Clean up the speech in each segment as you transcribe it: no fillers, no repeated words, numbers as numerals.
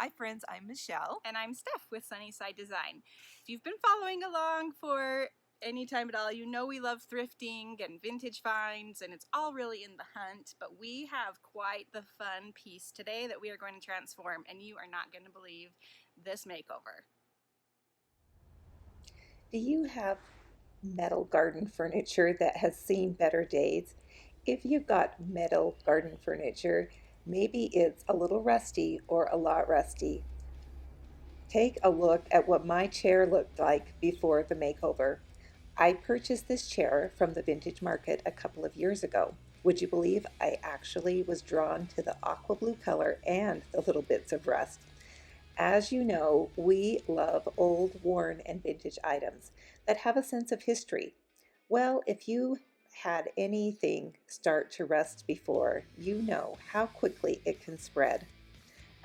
Hi friends, I'm Michelle. And I'm Steph with Sunnyside Design. If you've been following along for any time at all, you know we love thrifting and vintage finds, and it's all really in the hunt, but we have quite the fun piece today that we are going to transform, and you are not going to believe this makeover. Do you have metal garden furniture that has seen better days? If you've got metal garden furniture, maybe it's a little rusty or a lot rusty. Take a look at what my chair looked like before the makeover. I purchased this chair from the vintage market a couple of years ago. Would you believe I actually was drawn to the aqua blue color and the little bits of rust? As you know, we love old, worn, and vintage items that have a sense of history. Well, if you had anything start to rust before, you know how quickly it can spread.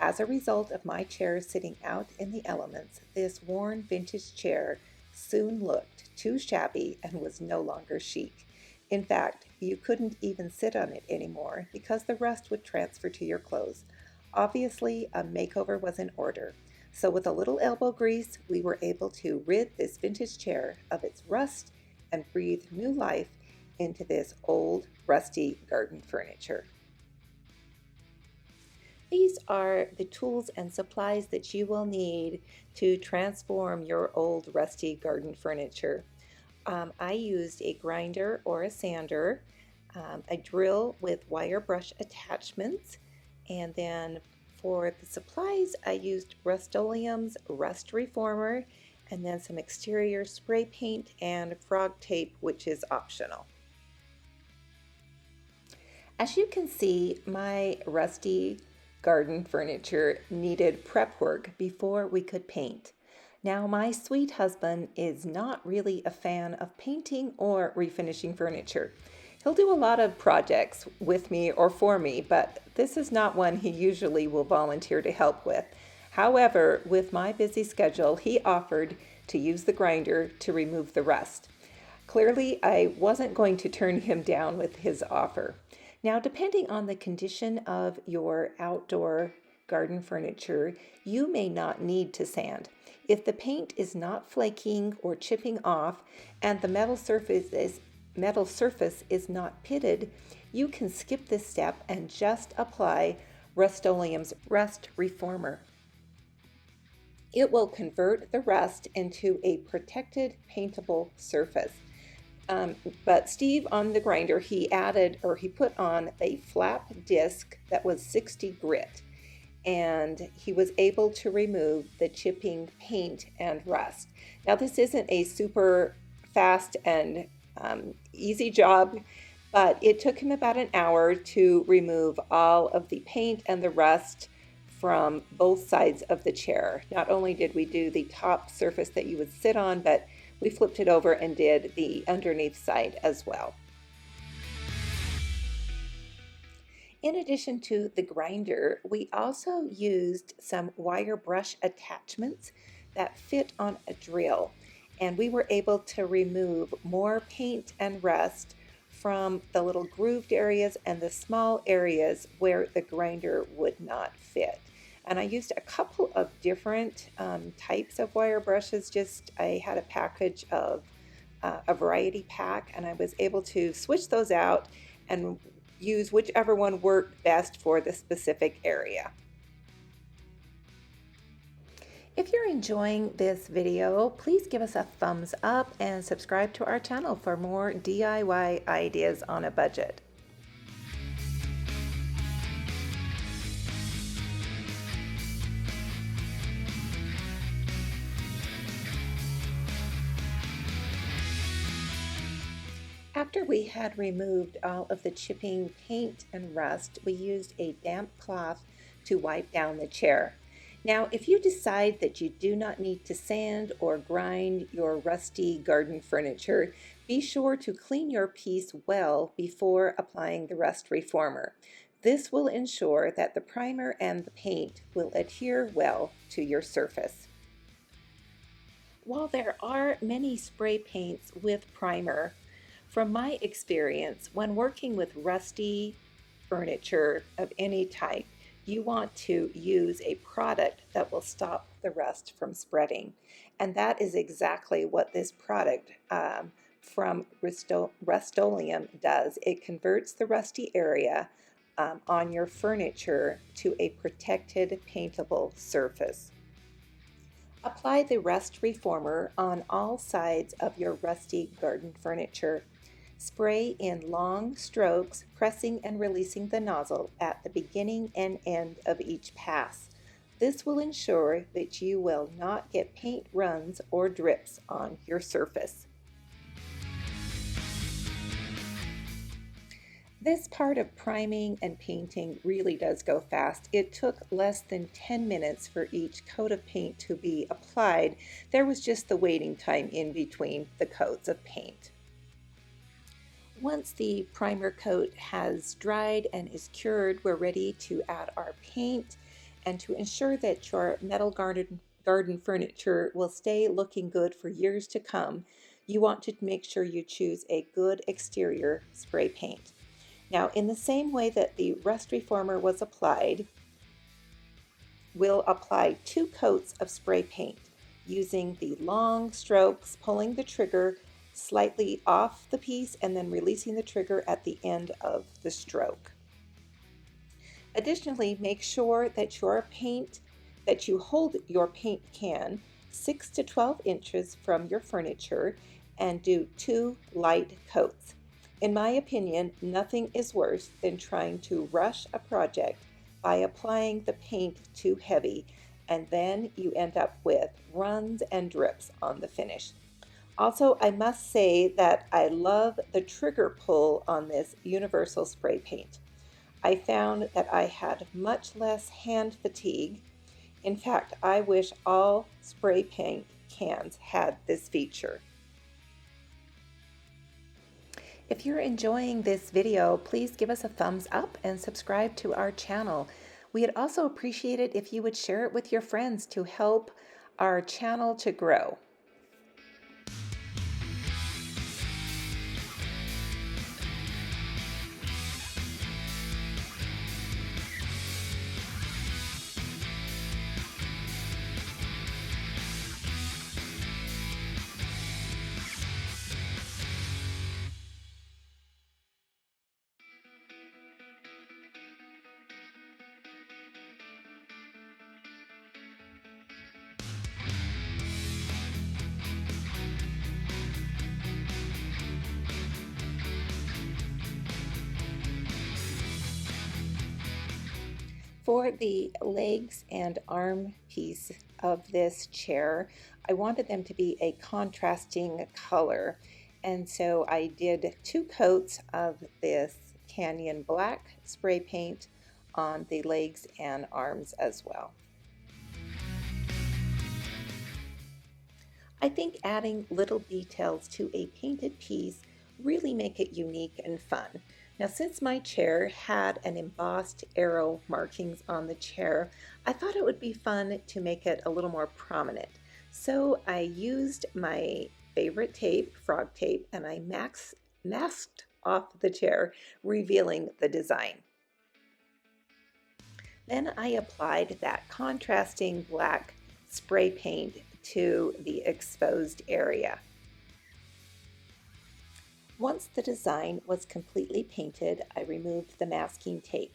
As a result of my chair sitting out in the elements, this worn vintage chair soon looked too shabby and was no longer chic. In fact, you couldn't even sit on it anymore because the rust would transfer to your clothes. Obviously, a makeover was in order. So, with a little elbow grease, we were able to rid this vintage chair of its rust and breathe new life into this old, rusty garden furniture. These are the tools and supplies that you will need to transform your old rusty garden furniture. I used a grinder or a sander, a drill with wire brush attachments, and then for the supplies I used rust-oleum's rust reformer, and then some exterior spray paint and frog tape, which is optional. As you can see, my rusty garden furniture needed prep work before we could paint. Now, my sweet husband is not really a fan of painting or refinishing furniture. He'll do a lot of projects with me or for me, but this is not one he usually will volunteer to help with. However, with my busy schedule, he offered to use the grinder to remove the rust. Clearly, I wasn't going to turn him down with his offer. Now, depending on the condition of your outdoor garden furniture, you may not need to sand. If the paint is not flaking or chipping off and the metal surface is not pitted, you can skip this step and just apply Rust-Oleum's Rust Reformer. It will convert the rust into a protected paintable surface. But Steve on the grinder, he put on a flap disc that was 60 grit, and he was able to remove the chipping paint and rust. Now, this isn't a super fast and easy job, but it took him about an hour to remove all of the paint and the rust from both sides of the chair. Not only did we do the top surface that you would sit on, but we flipped it over and did the underneath side as well. In addition to the grinder, we also used some wire brush attachments that fit on a drill, and we were able to remove more paint and rust from the little grooved areas and the small areas where the grinder would not fit. And I used a couple of different types of wire brushes. I had a package of a variety pack, and I was able to switch those out and use whichever one worked best for the specific area. If you're enjoying this video, please give us a thumbs up and subscribe to our channel for more DIY ideas on a budget. After we had removed all of the chipping paint and rust, we used a damp cloth to wipe down the chair. Now, if you decide that you do not need to sand or grind your rusty garden furniture, be sure to clean your piece well before applying the rust reformer. This will ensure that the primer and the paint will adhere well to your surface. While there are many spray paints with primer, from my experience, when working with rusty furniture of any type, you want to use a product that will stop the rust from spreading. And that is exactly what this product from rust-oleum does. It converts the rusty area on your furniture to a protected paintable surface. Apply the rust reformer on all sides of your rusty garden furniture. Spray in long strokes, pressing and releasing the nozzle at the beginning and end of each pass. This will ensure that you will not get paint runs or drips on your surface. This part of priming and painting really does go fast. It took less than 10 minutes for each coat of paint to be applied. There was just the waiting time in between the coats of paint. Once the primer coat has dried and is cured, we're ready to add our paint. And to ensure that your metal garden furniture will stay looking good for years to come, you want to make sure you choose a good exterior spray paint. Now, in the same way that the rust reformer was applied, we'll apply 2 coats of spray paint using the long strokes, pulling the trigger slightly off the piece and then releasing the trigger at the end of the stroke. Additionally, make sure that you hold your paint can 6 to 12 inches from your furniture and do 2 light coats. In my opinion, nothing is worse than trying to rush a project by applying the paint too heavy, and then you end up with runs and drips on the finish. Also, I must say that I love the trigger pull on this universal spray paint. I found that I had much less hand fatigue. In fact, I wish all spray paint cans had this feature. If you're enjoying this video, please give us a thumbs up and subscribe to our channel. We'd also appreciate it if you would share it with your friends to help our channel to grow. For the legs and arm piece of this chair, I wanted them to be a contrasting color. And so I did 2 coats of this Canyon Black spray paint on the legs and arms as well. I think adding little details to a painted piece really make it unique and fun. Now, since my chair had an embossed arrow markings on the chair, I thought it would be fun to make it a little more prominent. So I used my favorite tape, frog tape, and I masked off the chair, revealing the design. Then I applied that contrasting black spray paint to the exposed area. Once the design was completely painted, I removed the masking tape.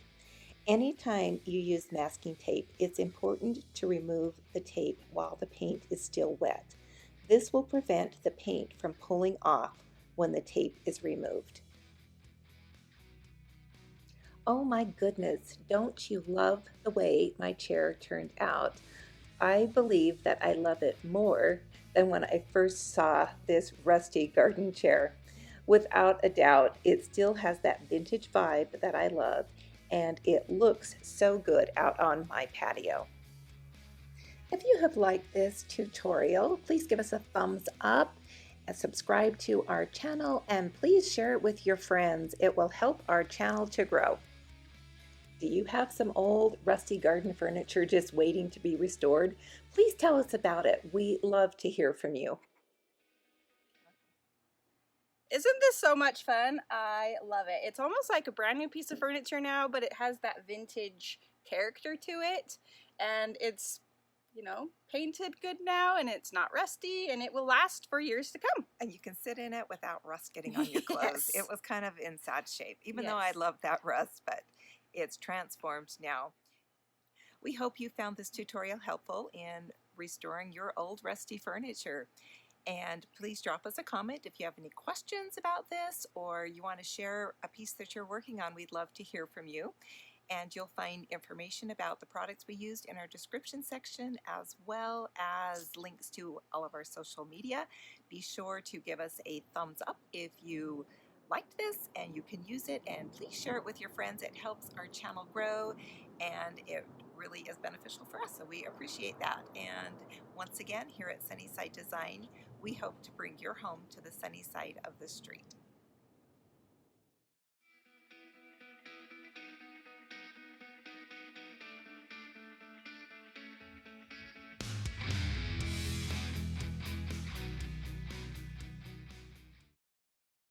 Anytime you use masking tape, it's important to remove the tape while the paint is still wet. This will prevent the paint from pulling off when the tape is removed. Oh my goodness, don't you love the way my chair turned out? I believe that I love it more than when I first saw this rusty garden chair. Without a doubt, it still has that vintage vibe that I love, and it looks so good out on my patio. If you have liked this tutorial, please give us a thumbs up and subscribe to our channel, and please share it with your friends. It will help our channel to grow. Do you have some old rusty garden furniture just waiting to be restored? Please tell us about it. We love to hear from you. Isn't this so much fun? I love it. It's almost like a brand new piece of furniture now, but it has that vintage character to it, and it's, you know, painted good now, and it's not rusty, and it will last for years to come. And you can sit in it without rust getting on your clothes. Yes. It was kind of in sad shape, even though Yes. I loved that rust, but it's transformed now. We hope you found this tutorial helpful in restoring your old rusty furniture. And please drop us a comment if you have any questions about this or you want to share a piece that you're working on. We'd love to hear from you. And you'll find information about the products we used in our description section, as well as links to all of our social media. Be sure to give us a thumbs up if you liked this and you can use it, and please share it with your friends. It helps our channel grow and it really is beneficial for us, so we appreciate that. And once again, here at Sunnyside Design, we hope to bring your home to the sunny side of the street.